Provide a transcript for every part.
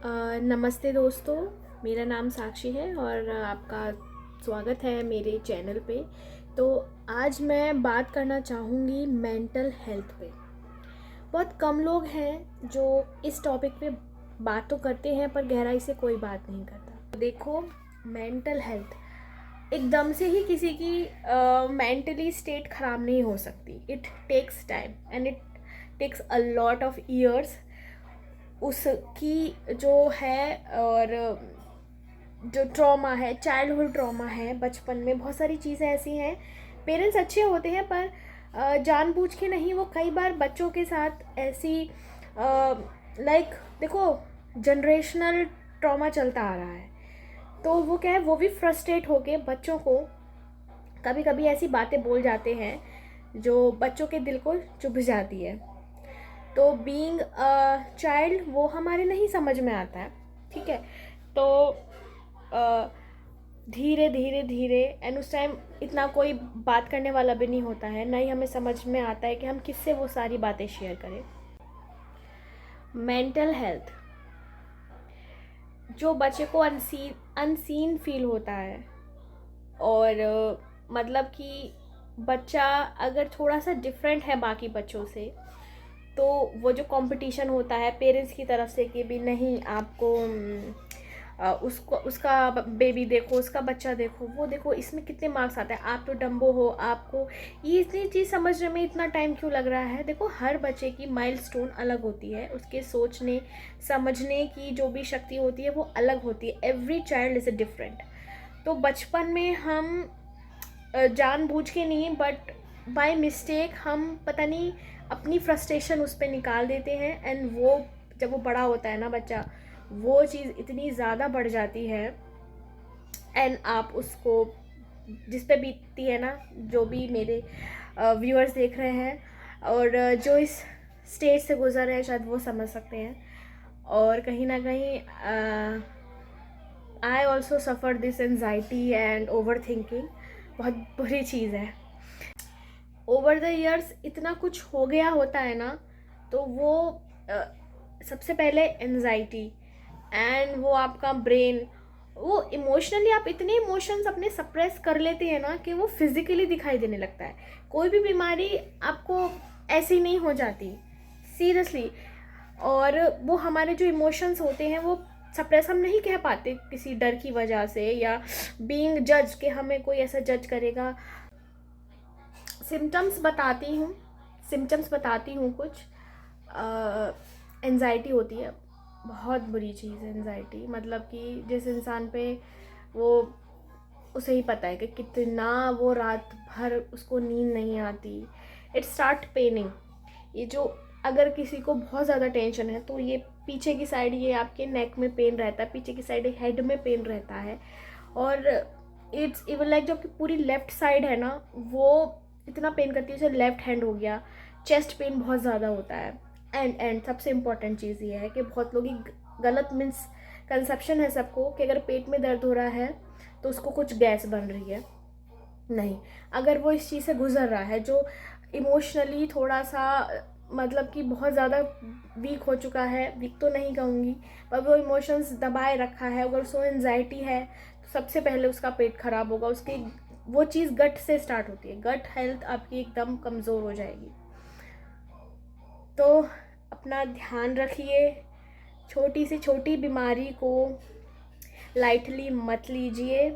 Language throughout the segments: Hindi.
नमस्ते दोस्तों, मेरा नाम साक्षी है और आपका स्वागत है मेरे चैनल पे। तो आज मैं बात करना चाहूँगी मेंटल हेल्थ पे। बहुत कम लोग हैं जो इस टॉपिक पे बात तो करते हैं पर गहराई से कोई बात नहीं करता। देखो, मेंटल हेल्थ एकदम से ही किसी की मेंटली स्टेट ख़राब नहीं हो सकती। It takes time and it takes a lot of years उसकी जो है। और जो ट्रॉमा है, चाइल्डहुड ट्रॉमा है, बचपन में बहुत सारी चीज़ें ऐसी हैं। पेरेंट्स अच्छे होते हैं पर जानबूझ के नहीं, वो कई बार बच्चों के साथ ऐसी लाइक देखो, जनरेशनल ट्रॉमा चलता आ रहा है। तो वो क्या है, वो भी फ्रस्ट्रेट होके बच्चों को कभी कभी ऐसी बातें बोल जाते हैं जो बच्चों के दिल को चुभ जाती है। तो बीइंग अ चाइल्ड वो हमारे नहीं समझ में आता है, ठीक है। तो धीरे धीरे धीरे एंड उस टाइम इतना कोई बात करने वाला भी नहीं होता है, ना ही हमें समझ में आता है कि हम किससे वो सारी बातें शेयर करें। मेंटल हेल्थ जो बच्चे को अनसीन फील होता है। और मतलब कि बच्चा अगर थोड़ा सा डिफरेंट है बाकी बच्चों से, तो वो जो कंपटीशन होता है पेरेंट्स की तरफ से कि भी नहीं आपको उसको उसका बेबी देखो, उसका बच्चा देखो, वो देखो इसमें कितने मार्क्स आते हैं, आप तो डम्बो हो, आपको ये इतनी चीज़ समझने में इतना टाइम क्यों लग रहा है। देखो, हर बच्चे की माइलस्टोन अलग होती है, उसके सोचने समझने की जो भी शक्ति होती है वो अलग होती है। Every child is a different. तो बचपन में हम जानबूझ के नहीं बट बाय मिस्टेक हम पता नहीं अपनी फ्रस्ट्रेशन उस पर निकाल देते हैं। एंड वो जब वो बड़ा होता है ना बच्चा, वो चीज़ इतनी ज़्यादा बढ़ जाती है एंड आप उसको जिस पे बीतती है ना, जो भी मेरे व्यूअर्स देख रहे हैं और जो इस स्टेज से गुजर रहे हैं शायद वो समझ सकते हैं। और कहीं ना कहीं I also suffer this anxiety and over thinking. बहुत बुरी चीज़ है। ओवर द ईयर्स इतना कुछ हो गया होता है ना, तो वो सबसे पहले एनजाइटी एंड वो आपका ब्रेन, वो इमोशनली आप इतने इमोशंस अपने सप्रेस कर लेते हैं ना कि वो फिजिकली दिखाई देने लगता है। कोई भी बीमारी आपको ऐसी नहीं हो जाती, सीरियसली। और वो हमारे जो इमोशंस होते हैं वो सप्रेस हम नहीं कह पाते किसी डर की वजह से, या बीइंग जज कि हमें कोई ऐसा जज करेगा। सिम्टम्स बताती हूँ कुछ। एनजाइटी होती है, बहुत बुरी चीज़ है एनजाइटी। मतलब कि जिस इंसान पे वो उसे ही पता है कि कितना वो रात भर उसको नींद नहीं आती, इट स्टार्ट पेनिंग। ये जो अगर किसी को बहुत ज़्यादा टेंशन है तो ये पीछे की साइड, ये आपके नेक में पेन रहता है, पीछे की साइड हेड में पेन रहता है। और इट्स इवन लाइक जो आपकी पूरी लेफ्ट साइड है ना, वो इतना पेन करती है, जैसे लेफ्ट हैंड हो गया। चेस्ट पेन बहुत ज़्यादा होता है। एंड सबसे इम्पॉर्टेंट चीज़ ये है कि बहुत लोग गलत मीन्स कंसेप्शन है सबको कि अगर पेट में दर्द हो रहा है तो उसको कुछ गैस बन रही है। नहीं, अगर वो इस चीज़ से गुजर रहा है, जो इमोशनली थोड़ा सा मतलब कि बहुत ज़्यादा वीक हो चुका है, वीक तो नहीं कहूँगी पर वो इमोशंस दबाए रखा है, अगर उसको एनजाइटी है तो सबसे पहले उसका पेट खराब होगा। उसकी वो चीज़ गट से स्टार्ट होती है, गट हेल्थ आपकी एकदम कमज़ोर हो जाएगी। तो अपना ध्यान रखिए, छोटी से छोटी बीमारी को लाइटली मत लीजिए।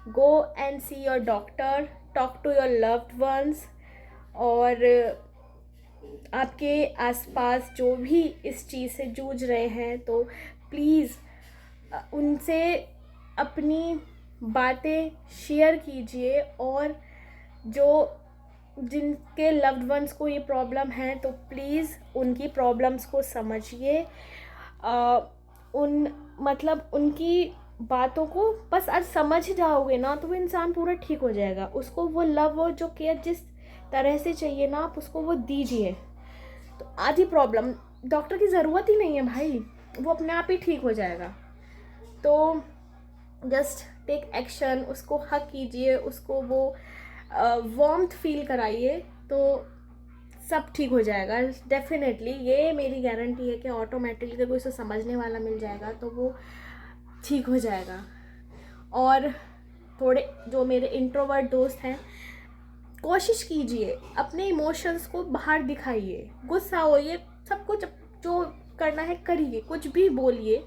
Go and see your doctor, talk to your loved ones. और आपके आसपास जो भी इस चीज़ से जूझ रहे हैं तो प्लीज़ उनसे अपनी बातें शेयर कीजिए। और जो जिनके लव्ड वंस को ये प्रॉब्लम है तो प्लीज़ उनकी प्रॉब्लम्स को समझिए। उन मतलब उनकी बातों को बस आज समझ जाओगे ना तो वो इंसान पूरा ठीक हो जाएगा। उसको वो लव और जो केयर जिस तरह से चाहिए ना, आप उसको वो दीजिए। तो आधी प्रॉब्लम, डॉक्टर की ज़रूरत ही नहीं है भाई, वो अपने आप ही ठीक हो जाएगा। तो जस्ट टेक एक्शन, उसको हक कीजिए, उसको वो वार्मथ फील कराइए, तो सब ठीक हो जाएगा डेफिनेटली। ये मेरी गारंटी है कि ऑटोमेटिकली अगर कोई उसे समझने वाला मिल जाएगा तो वो ठीक हो जाएगा। और थोड़े जो मेरे इंट्रोवर्ट दोस्त हैं, कोशिश कीजिए अपने इमोशंस को बाहर दिखाइए, गुस्सा होइए, सब कुछ जो करना है करिए, कुछ भी बोलिए,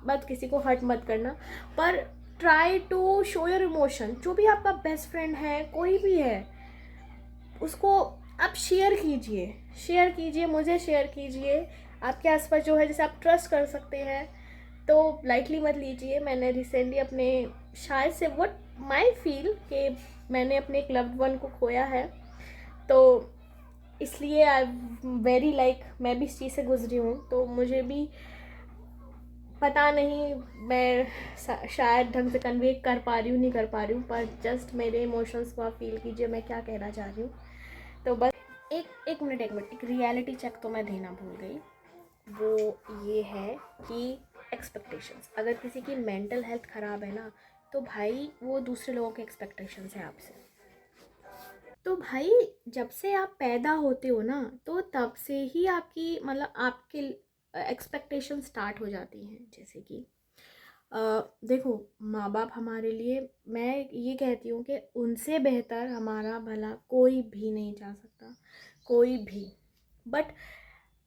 मत किसी को हर्ट मत करना, पर try to show your emotion. जो भी आपका बेस्ट फ्रेंड है, कोई भी है, उसको आप शेयर कीजिए, शेयर कीजिए, मुझे शेयर कीजिए। आपके आसपास जो है जिसे आप ट्रस्ट कर सकते हैं तो लाइटली मत लीजिए। मैंने रिसेंटली अपने शायद से व्हाट माई फील कि मैंने अपने एक लव्ड वन को खोया है, तो इसलिए आई वेरी लाइक मैं भी इस चीज़ से गुजरी हूँ, तो मुझे भी पता नहीं मैं शायद ढंग से कन्वे कर पा रही हूँ नहीं कर पा रही हूँ, पर जस्ट मेरे इमोशंस को आप फील कीजिए मैं क्या कहना चाह रही हूँ। तो बस एक मिनट एक रियलिटी चेक तो मैं देना भूल गई। वो ये है कि एक्सपेक्टेशंस, अगर किसी की मेंटल हेल्थ ख़राब है ना, तो भाई वो दूसरे लोगों के एक्सपेक्टेशंस है आपसे। तो भाई जब से आप पैदा होते हो ना, तो तब से ही आपकी मतलब आपके एक्सपेक्टेशन स्टार्ट हो जाती हैं। जैसे कि देखो, माँ बाप हमारे लिए, मैं ये कहती हूँ कि उनसे बेहतर हमारा भला कोई भी नहीं चाह सकता, कोई भी। बट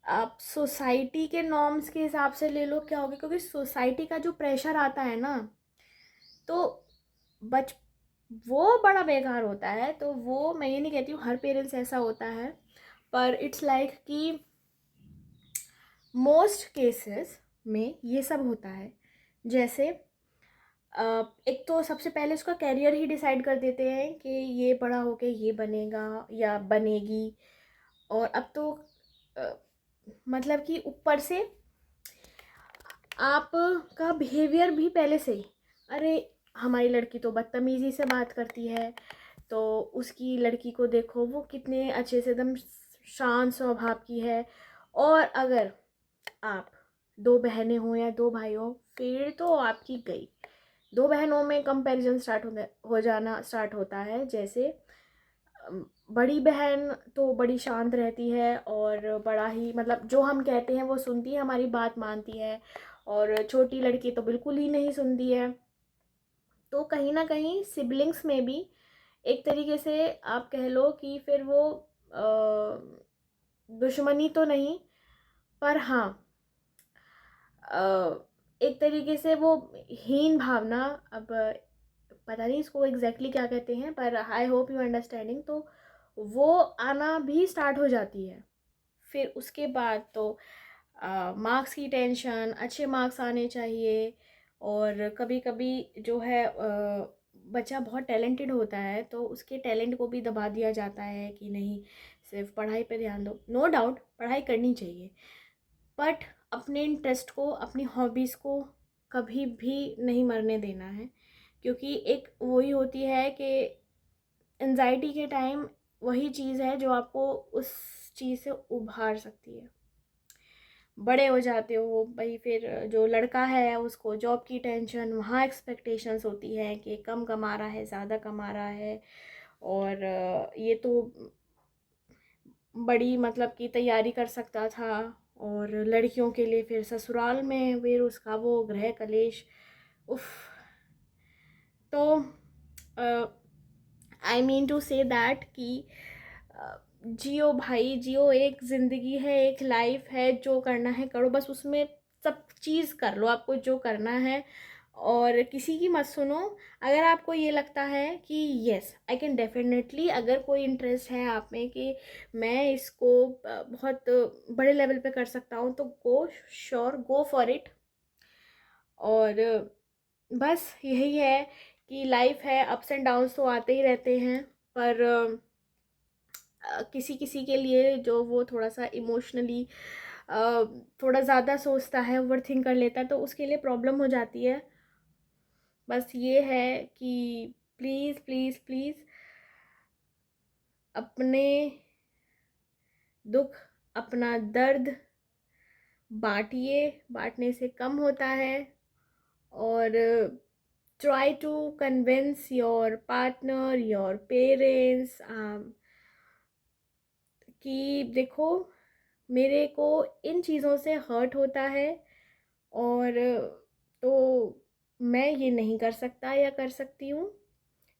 आप सोसाइटी के नॉर्म्स के हिसाब से ले लो, क्या होगा, क्योंकि सोसाइटी का जो प्रेशर आता है ना, तो बच वो बड़ा बेकार होता है। तो वो मैं ये नहीं कहती हूँ हर पेरेंट्स ऐसा होता है, पर इट्स लाइक कि मोस्ट केसेस में ये सब होता है। जैसे एक तो सबसे पहले उसका कैरियर ही डिसाइड कर देते हैं कि ये बड़ा होके ये बनेगा या बनेगी। और अब तो अ, मतलब कि ऊपर से आपका बिहेवियर भी पहले से ही, अरे हमारी लड़की तो बदतमीज़ी से बात करती है, तो उसकी लड़की को देखो वो कितने अच्छे से एकदम शांत स्वभाव की है। और अगर आप दो बहनें हो या दो भाई हो, फिर तो आपकी गई। दो बहनों में कंपैरिजन हो जाना स्टार्ट होता है। जैसे बड़ी बहन तो बड़ी शांत रहती है और बड़ा ही मतलब जो हम कहते हैं वो सुनती है, हमारी बात मानती है, और छोटी लड़की तो बिल्कुल ही नहीं सुनती है। तो कहीं ना कहीं सिबलिंग्स में भी एक तरीके से आप कह लो कि फिर वो दुश्मनी तो नहीं, पर हाँ एक तरीके से वो हीन भावना, अब पता नहीं इसको एग्जैक्टली क्या कहते हैं, पर आई होप यू अंडरस्टैंडिंग, तो वो आना भी स्टार्ट हो जाती है। फिर उसके बाद तो मार्क्स की टेंशन, अच्छे मार्क्स आने चाहिए। और कभी कभी जो है बच्चा बहुत टैलेंटेड होता है तो उसके टैलेंट को भी दबा दिया जाता है कि नहीं, सिर्फ पढ़ाई पे ध्यान दो। नो डाउट पढ़ाई करनी चाहिए, बट अपने इंटरेस्ट को, अपनी हॉबीज़ को कभी भी नहीं मरने देना है। क्योंकि एक वही होती है कि एंजाइटी के टाइम वही चीज़ है जो आपको उस चीज़ से उभार सकती है। बड़े हो जाते हो भाई, फिर जो लड़का है उसको जॉब की टेंशन, वहाँ एक्सपेक्टेशंस होती है कि कम कमा रहा है, ज़्यादा कमा रहा है, और ये तो बड़ी मतलब की तैयारी कर सकता था। और लड़कियों के लिए फिर ससुराल में फिर उसका वो गृह कलेश, उफ। तो I mean to say that कि जियो भाई जियो, एक ज़िंदगी है, एक लाइफ है, जो करना है करो, बस उसमें सब चीज़ कर लो आपको जो करना है, और किसी की मत सुनो। अगर आपको ये लगता है कि येस आई कैन डेफिनेटली, अगर कोई इंटरेस्ट है आप में कि मैं इसको बहुत बड़े लेवल पे कर सकता हूँ, तो गो श्योर, गो फॉर इट। और बस यही है कि लाइफ है, अप्स एंड डाउन्स तो आते ही रहते हैं। पर किसी किसी के लिए जो वो थोड़ा सा इमोशनली थोड़ा ज़्यादा सोचता है, ओवर थिंक कर लेता है, तो उसके लिए प्रॉब्लम हो जाती है। बस ये है कि प्लीज़ प्लीज़ प्लीज़ अपने दुख, अपना दर्द बांटिए, बांटने से कम होता है। और try to convince your partner, your parents, कि देखो, मेरे को इन चीज़ों से हर्ट होता है, और तो मैं ये नहीं कर सकता या कर सकती हूँ,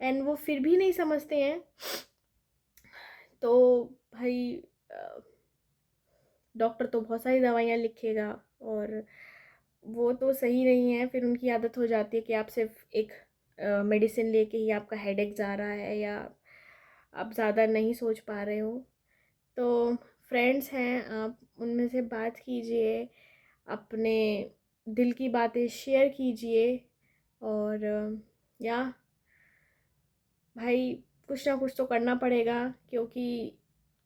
एंड वो फिर भी नहीं समझते हैं। तो भाई, डॉक्टर तो बहुत सारी दवाइयाँ लिखेगा, और वो तो सही नहीं है। फिर उनकी आदत हो जाती है कि आप सिर्फ एक मेडिसिन लेके ही आपका हेडेक जा रहा है, या आप ज़्यादा नहीं सोच पा रहे हो। तो फ्रेंड्स हैं, आप उनमें से बात कीजिए, अपने दिल की बातें शेयर कीजिए, और या भाई, कुछ ना कुछ तो करना पड़ेगा, क्योंकि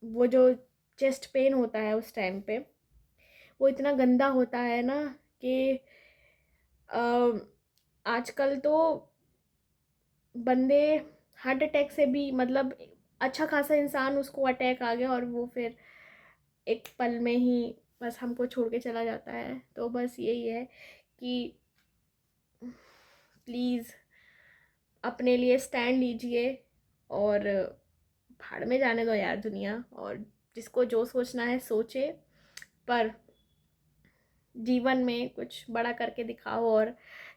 वो जो चेस्ट पेन होता है उस टाइम पे, वो इतना गंदा होता है ना कि आजकल तो बंदे हार्ट अटैक से भी, मतलब अच्छा खासा इंसान, उसको अटैक आ गया और वो फिर एक पल में ही बस हमको छोड़ के चला जाता है। तो बस यही है कि प्लीज़ अपने लिए स्टैंड लीजिए, और भाड़ में जाने दो यार दुनिया, और जिसको जो सोचना है सोचे, पर जीवन में कुछ बड़ा करके दिखाओ, और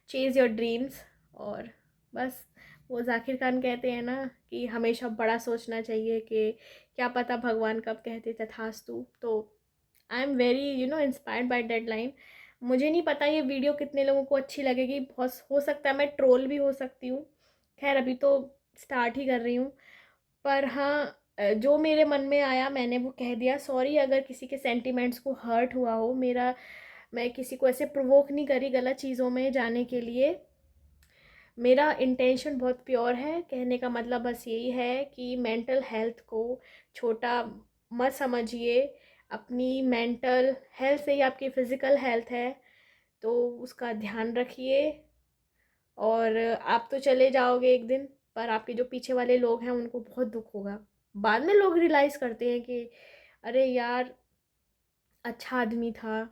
चेज़ योर ड्रीम्स। और बस, वो जाकिर खान कहते हैं ना कि हमेशा बड़ा सोचना चाहिए, कि क्या पता भगवान कब कहते तथास्तु। तो I am very inspired by that line. मुझे नहीं पता ये वीडियो कितने लोगों को अच्छी लगेगी, बहुत हो सकता है मैं ट्रोल भी हो सकती हूँ। खैर, अभी तो स्टार्ट ही कर रही हूँ। पर हाँ, जो मेरे मन में आया मैंने वो कह दिया। सॉरी अगर किसी के सेंटिमेंट्स को हर्ट हुआ हो। मैं किसी को ऐसे प्रोवोक नहीं करी गलत चीज़ों में जाने के लिए। मेरा इंटेंशन बहुत प्योर है। कहने का मतलब बस यही है कि मेंटल हेल्थ को छोटा मत समझिए। अपनी मेंटल हेल्थ से ही आपकी फ़िज़िकल हेल्थ है, तो उसका ध्यान रखिए। और आप तो चले जाओगे एक दिन, पर आपके जो पीछे वाले लोग हैं उनको बहुत दुख होगा। बाद में लोग रियलाइज़ करते हैं कि अरे यार, अच्छा आदमी था।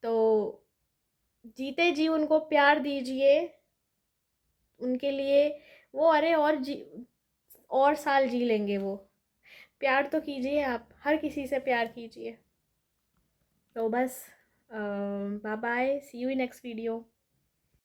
तो जीते जी उनको प्यार दीजिए। उनके लिए वो, अरे और साल जी लेंगे वो। प्यार तो कीजिए, आप हर किसी से प्यार कीजिए। तो बस, bye bye, see you in next video.